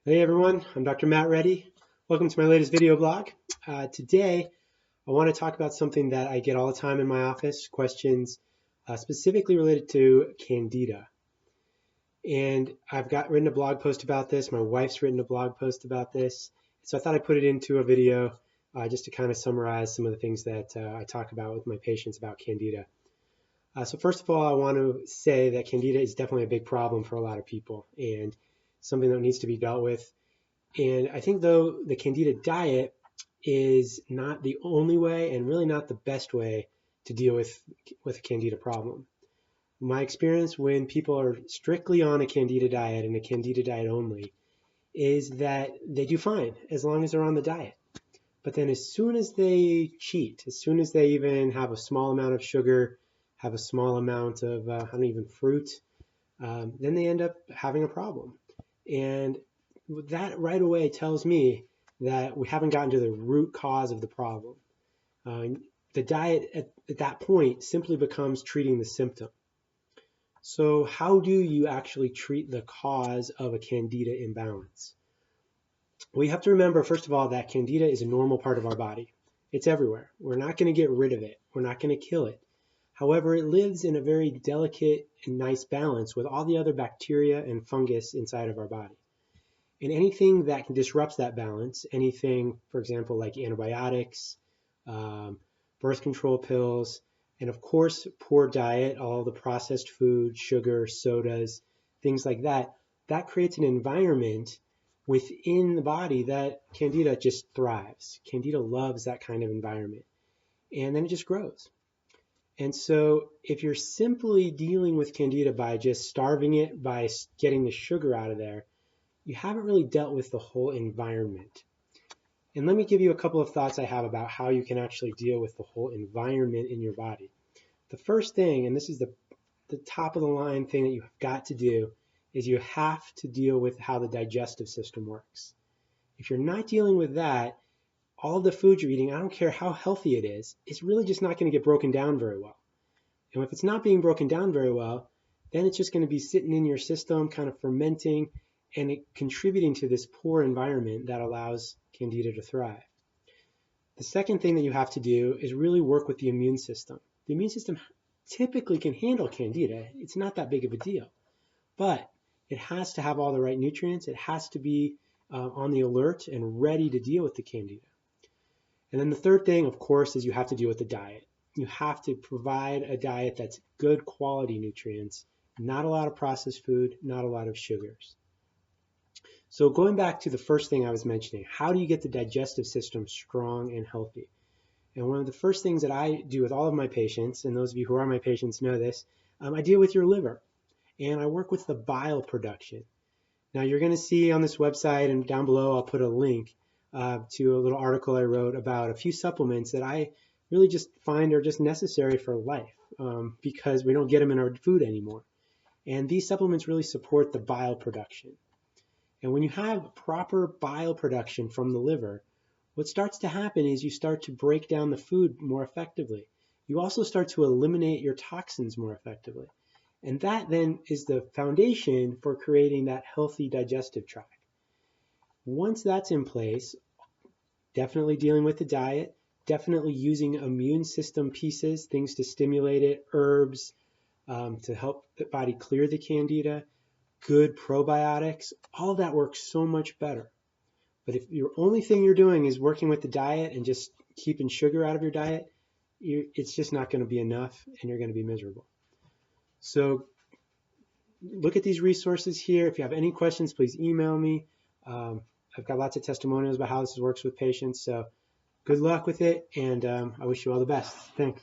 Hey everyone, I'm Dr. Matt Reddy. Welcome to my latest video blog. Today, I want to talk about something that I get all the time in my office, questions specifically related to Candida. And I've written a blog post about this. My wife's written a blog post about this. So I thought I'd put it into a video just to kind of summarize some of the things that I talk about with my patients about Candida. So first of all, I want to say that Candida is definitely a big problem for a lot of people and something that needs to be dealt with. And I think, though, the Candida diet is not the only way and really not the best way to deal with a Candida problem. My experience when people are strictly on a Candida diet and a Candida diet only is that they do fine as long as they're on the diet. But then as soon as they cheat, as soon as they even have a small amount of sugar, have a small amount of, even fruit, then they end up having a problem. And that right away tells me that we haven't gotten to the root cause of the problem. The diet at that point simply becomes treating the symptom. So how do you actually treat the cause of a Candida imbalance? We have to remember, first of all, that Candida is a normal part of our body. It's everywhere. We're not going to get rid of it. We're not going to kill it. However, it lives in a very delicate and nice balance with all the other bacteria and fungus inside of our body. And anything that disrupts that balance, anything, for example, like antibiotics, birth control pills, and of course, poor diet, all the processed food, sugar, sodas, things like that, that creates an environment within the body that Candida just thrives. Candida loves that kind of environment. And then it just grows. And so if you're simply dealing with Candida by just starving it, by getting the sugar out of there, you haven't really dealt with the whole environment. And let me give you a couple of thoughts I have about how you can actually deal with the whole environment in your body. The first thing, and this is the top of the line thing that you've got to do, is you have to deal with how the digestive system works. If you're not dealing with that, all the food you're eating, I don't care how healthy it is, it's really just not going to get broken down very well. And if it's not being broken down very well, then it's just going to be sitting in your system, kind of fermenting, and contributing to this poor environment that allows Candida to thrive. The second thing that you have to do is really work with the immune system. The immune system typically can handle Candida. It's not that big of a deal, but it has to have all the right nutrients. It has to be on the alert and ready to deal with the Candida. And then the third thing, of course, is you have to deal with the diet. You have to provide a diet that's good quality nutrients, not a lot of processed food, not a lot of sugars. So going back to the first thing I was mentioning, how do you get the digestive system strong and healthy? And one of the first things that I do with all of my patients, and those of you who are my patients know this, I deal with your liver. And I work with the bile production. Now you're going to see on this website, and down below I'll put a link to a little article I wrote about a few supplements that I really just find are just necessary for life because we don't get them in our food anymore. And these supplements really support the bile production. And when you have proper bile production from the liver, what starts to happen is you start to break down the food more effectively. You also start to eliminate your toxins more effectively. And that then is the foundation for creating that healthy digestive tract. Once that's in place, definitely dealing with the diet, definitely using immune system pieces, things to stimulate it, herbs to help the body clear the Candida, good probiotics, all of that works so much better. But if your only thing you're doing is working with the diet and just keeping sugar out of your diet, it's just not going to be enough and you're going to be miserable. So look at these resources here. If you have any questions, please email me. I've got lots of testimonials about how this works with patients. So good luck with it, and I wish you all the best. Thanks.